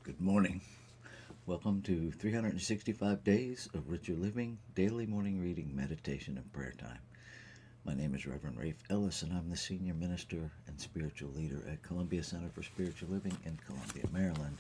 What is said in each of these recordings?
Good morning. Welcome to 365 Days of Richer Living, Daily Morning Reading, Meditation, and Prayer Time. My name is Reverend Rafe Ellis, and I'm the Senior Minister and Spiritual Leader at Columbia Center for Spiritual Living in Columbia, Maryland.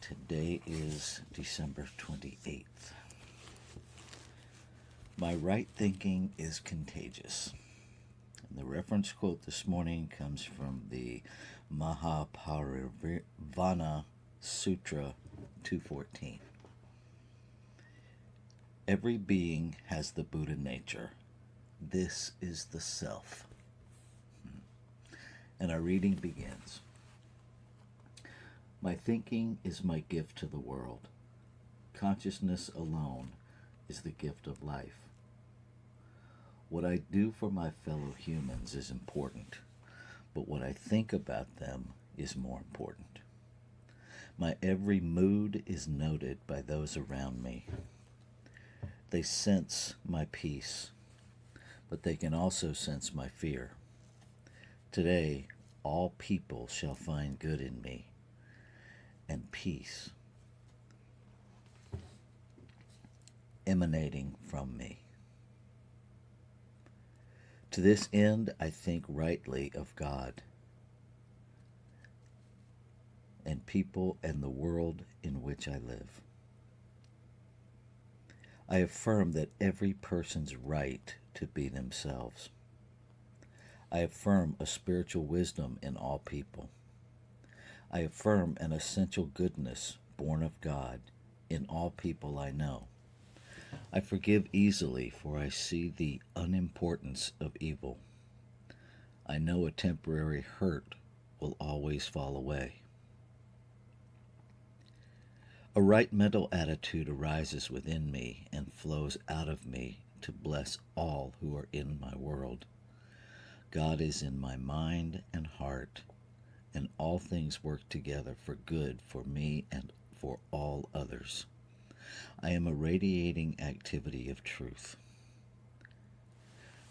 Today is December 28th. My right thinking is contagious. And the reference quote this morning comes from the Mahaparivana Sutra 214. Every being has the Buddha nature. This is the self. And our reading begins. My thinking is my gift to the world. Consciousness alone is the gift of life. What I do for my fellow humans is important, but what I think about them is more important. My every mood is noted by those around me. They sense my peace, but they can also sense my fear. Today, all people shall find good in me, and peace emanating from me. To this end, I think rightly of God and people and the world in which I live. I affirm that every person's right to be themselves. I affirm a spiritual wisdom in all people. I affirm an essential goodness born of God in all people I know. I forgive easily, for I see the unimportance of evil. I know a temporary hurt will always fall away. A right mental attitude arises within me and flows out of me to bless all who are in my world. God is in my mind and heart, and all things work together for good for me and for all others. I am a radiating activity of truth.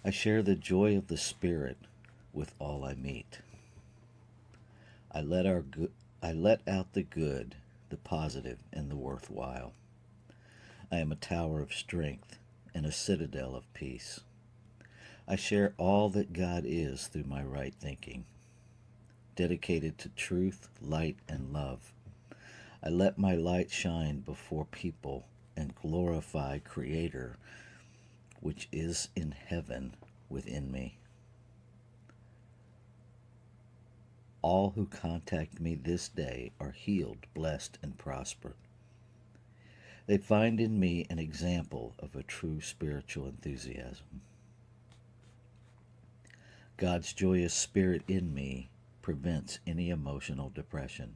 I share the joy of the Spirit with all I meet. I let out the good, the positive, and the worthwhile. I am a tower of strength and a citadel of peace. I share all that God is through my right thinking, dedicated to truth, light, and love. I let my light shine before people and glorify Creator, which is in heaven within me. All who contact me this day are healed, blessed, and prospered. They find in me an example of a true spiritual enthusiasm. God's joyous spirit in me prevents any emotional depression.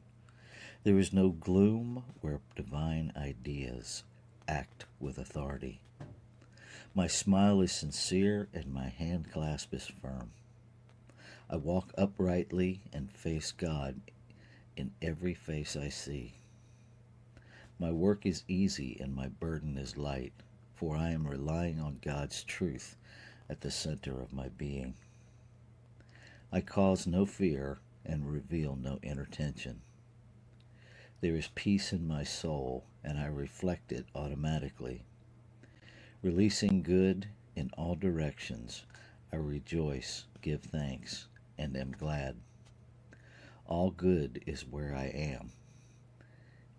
There is no gloom where divine ideas act with authority. My smile is sincere and my hand clasp is firm. I walk uprightly and face God in every face I see. My work is easy and my burden is light, for I am relying on God's truth at the center of my being. I cause no fear and reveal no inner tension. There is peace in my soul, and I reflect it automatically. Releasing good in all directions, I rejoice, give thanks, and am glad. All good is where I am,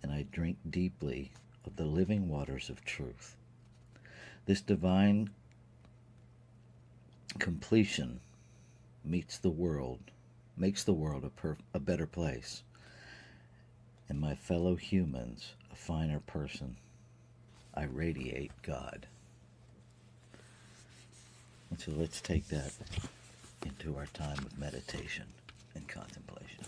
and I drink deeply of the living waters of truth. This divine completion makes the world a better place, and my fellow humans a finer person. I radiate God. And so let's take that into our time of meditation and contemplation.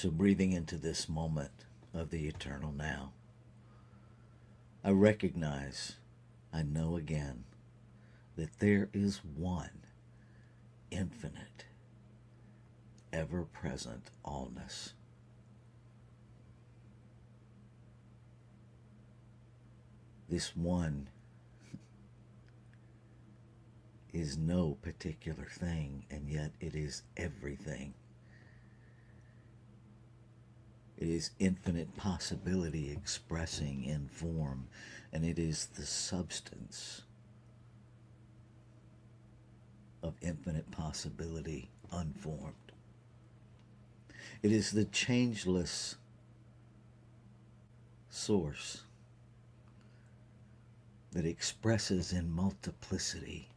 So breathing into this moment of the eternal now, I recognize, I know again, that there is one infinite, ever-present allness. This one is no particular thing, and yet it is everything. It is infinite possibility expressing in form, and it is the substance of infinite possibility unformed. It is the changeless source that expresses in multiplicity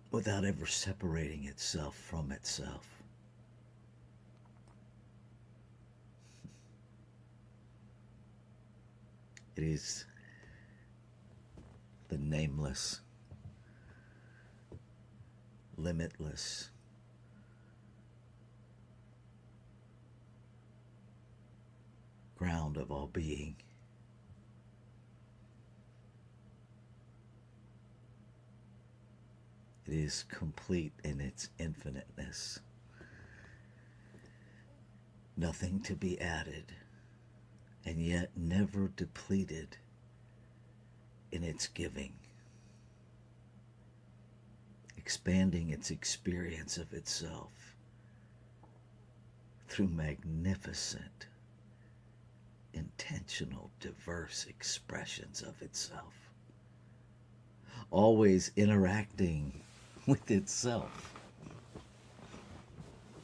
without ever separating itself from itself. It is the nameless, limitless, ground of all being. It is complete in its infiniteness. Nothing to be added, and yet never depleted in its giving, expanding its experience of itself through magnificent, intentional, diverse expressions of itself, always interacting with itself,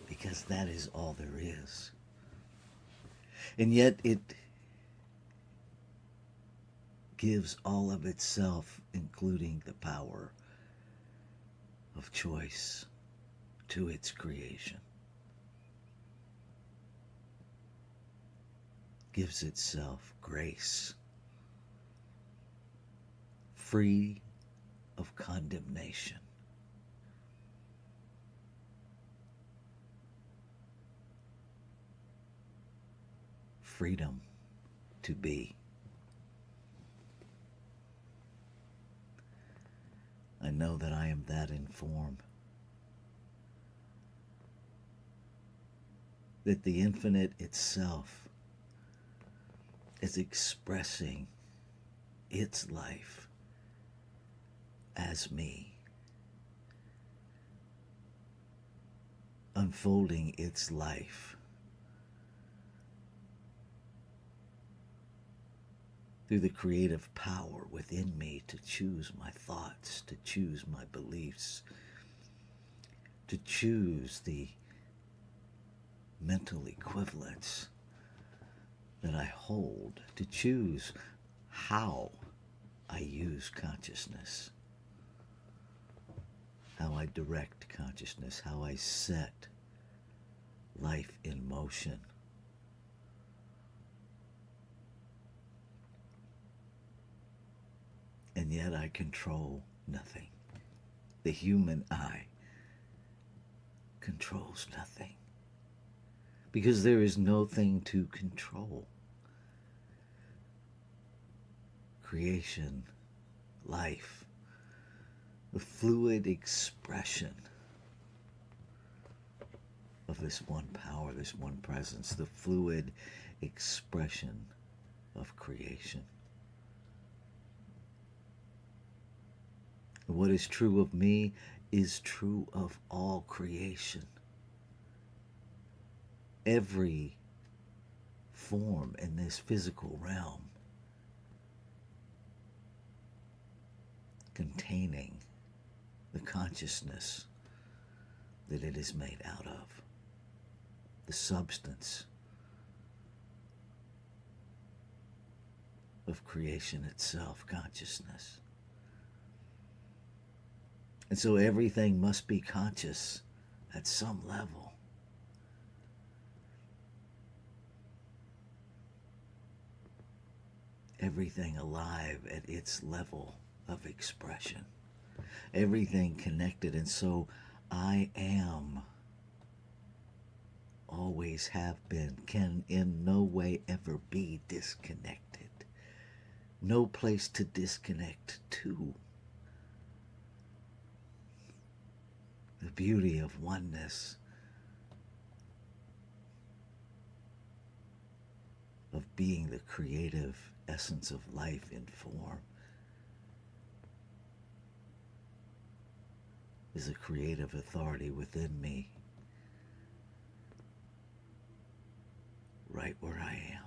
because that is all there is. And yet it gives all of itself, including the power of choice, to its creation. Gives itself grace, free of condemnation. Freedom to be. I know that I am that in form. That the infinite itself is expressing its life as me, unfolding its life through the creative power within me to choose my thoughts, to choose my beliefs, to choose the mental equivalents that I hold, to choose how I use consciousness, how I direct consciousness, how I set life in motion. And yet I control nothing. The human eye controls nothing, because there is no thing to control. Creation, life, the fluid expression of this one power, this one presence, the fluid expression of creation. What is true of me is true of all creation. Every form in this physical realm containing the consciousness that it is made out of, the substance of creation itself, consciousness. And so everything must be conscious at some level. Everything alive at its level of expression. Everything connected. And so I am always have been, can in no way ever be disconnected. No place to disconnect to. The beauty of oneness, of being the creative essence of life in form, is a creative authority within me, right where I am,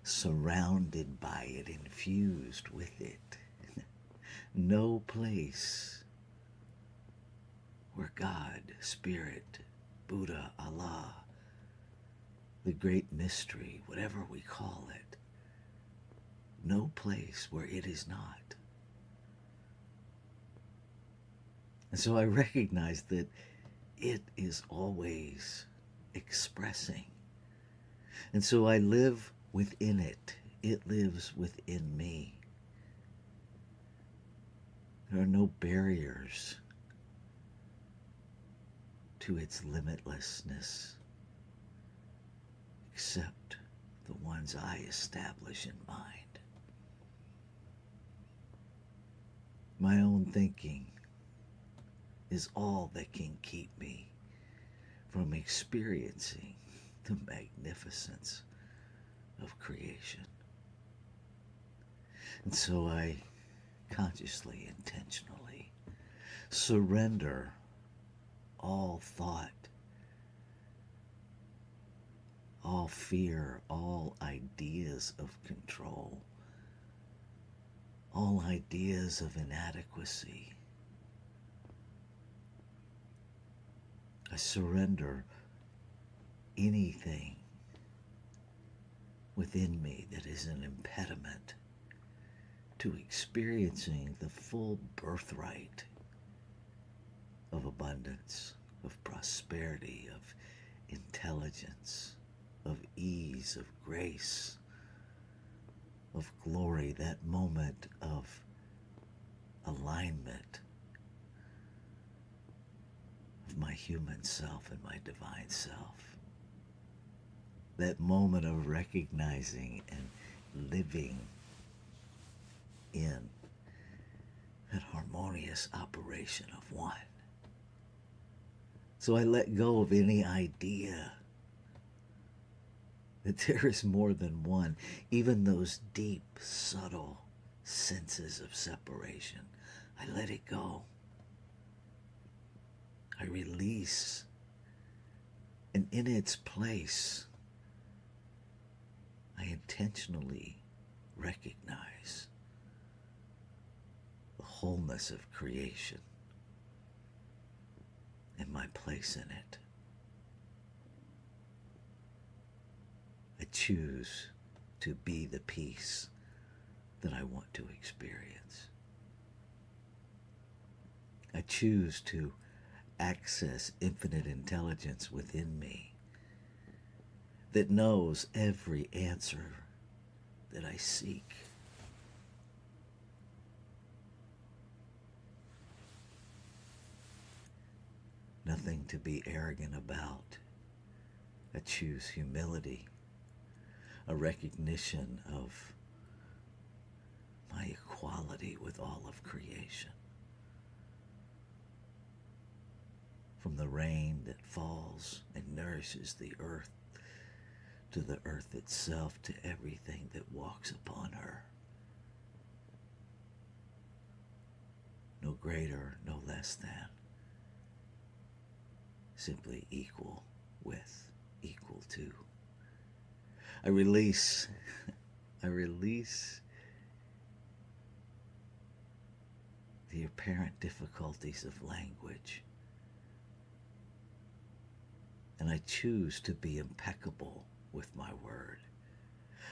surrounded by it, infused with it. No place where God, Spirit, Buddha, Allah, the great mystery, whatever we call it, no place where it is not. And so I recognize that it is always expressing. And so I live within it. It lives within me. There are no barriers to its limitlessness except the ones I establish in mind. My own thinking is all that can keep me from experiencing the magnificence of creation. And so I consciously, intentionally surrender all thought, all fear, all ideas of control, all ideas of inadequacy. I surrender anything within me that is an impediment to experiencing the full birthright of abundance, of prosperity, of intelligence, of ease, of grace, of glory, that moment of alignment of my human self and my divine self. That moment of recognizing and living in that harmonious operation of one. So I let go of any idea that there is more than one, even those deep, subtle senses of separation. I let it go. I release, and in its place, I intentionally recognize the wholeness of creation and my place in it. I choose to be the peace that I want to experience. I choose to access infinite intelligence within me that knows every answer that I seek. Nothing to be arrogant about. I choose humility, a recognition of my equality with all of creation. From the rain that falls and nourishes the earth, to the earth itself, to everything that walks upon her. No greater, no less than. Simply equal with, equal to. I release the apparent difficulties of language. And I choose to be impeccable with my word.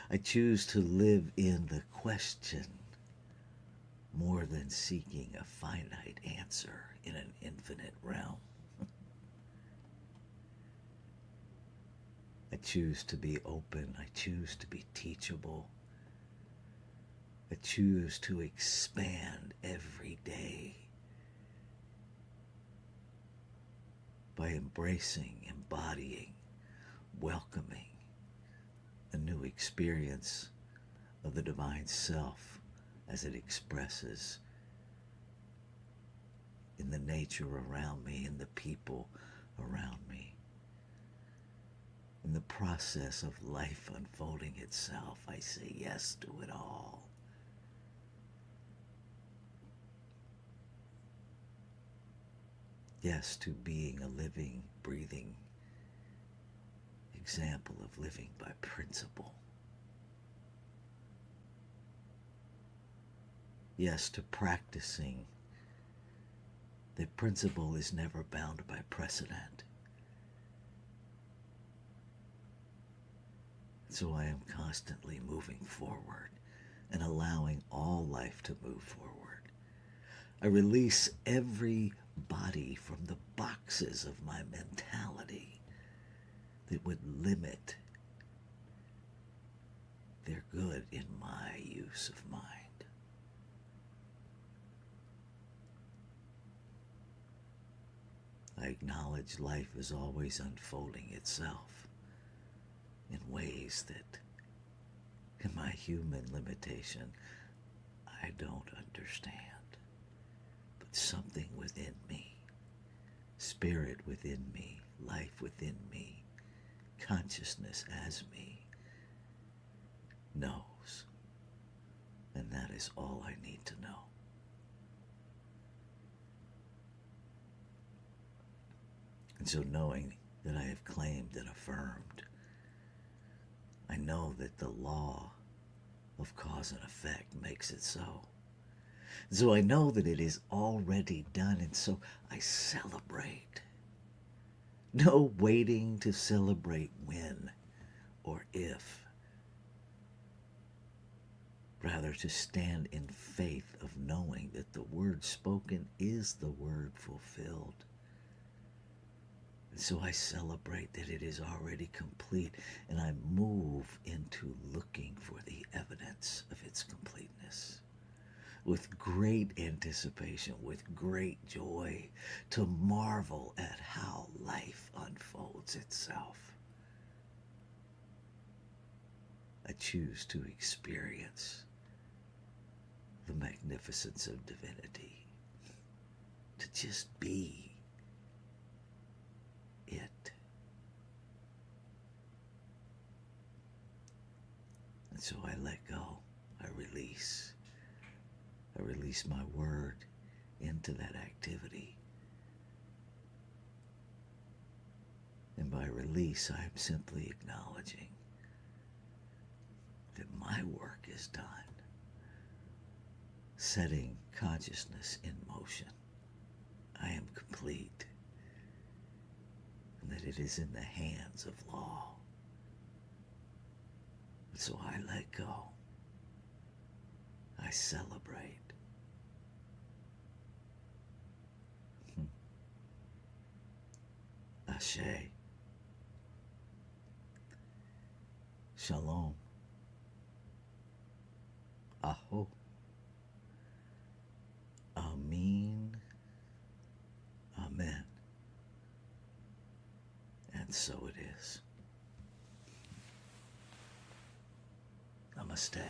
I choose to live in the question more than seeking a finite answer in an infinite realm. I choose to be open. I choose to be teachable. I choose to expand every day by embracing, embodying welcoming a new experience of the divine self as it expresses in the nature around me, in the people around me. In the process of life unfolding itself, I say yes to it all. Yes to being a living, breathing example of living by principle. Yes to practicing that principle is never bound by precedent. So I am constantly moving forward and allowing all life to move forward. I release every body from the boxes of my mentality that would limit their good in my use of mind. I acknowledge life is always unfolding itself in ways that, in my human limitation, I don't understand. But something within me, spirit within me, life within me, consciousness as me, knows. And that is all I need to know. And so knowing that I have claimed and affirmed, I know that the law of cause and effect makes it so. And so I know that it is already done, and so I celebrate. No waiting to celebrate when or if. Rather to stand in faith of knowing that the word spoken is the word fulfilled. And so I celebrate that it is already complete, and I move into looking for the evidence of its completeness. With great anticipation, with great joy, to marvel at how life unfolds itself. I choose to experience the magnificence of divinity, to just be it. And so I let go, I release. I release my word into that activity. And by release, I am simply acknowledging that my work is done, setting consciousness in motion. I am complete, and that it is in the hands of law. And so I let go. I celebrate. Ashe. Shalom. Aho. Amin. Amen. And so it is. Namaste.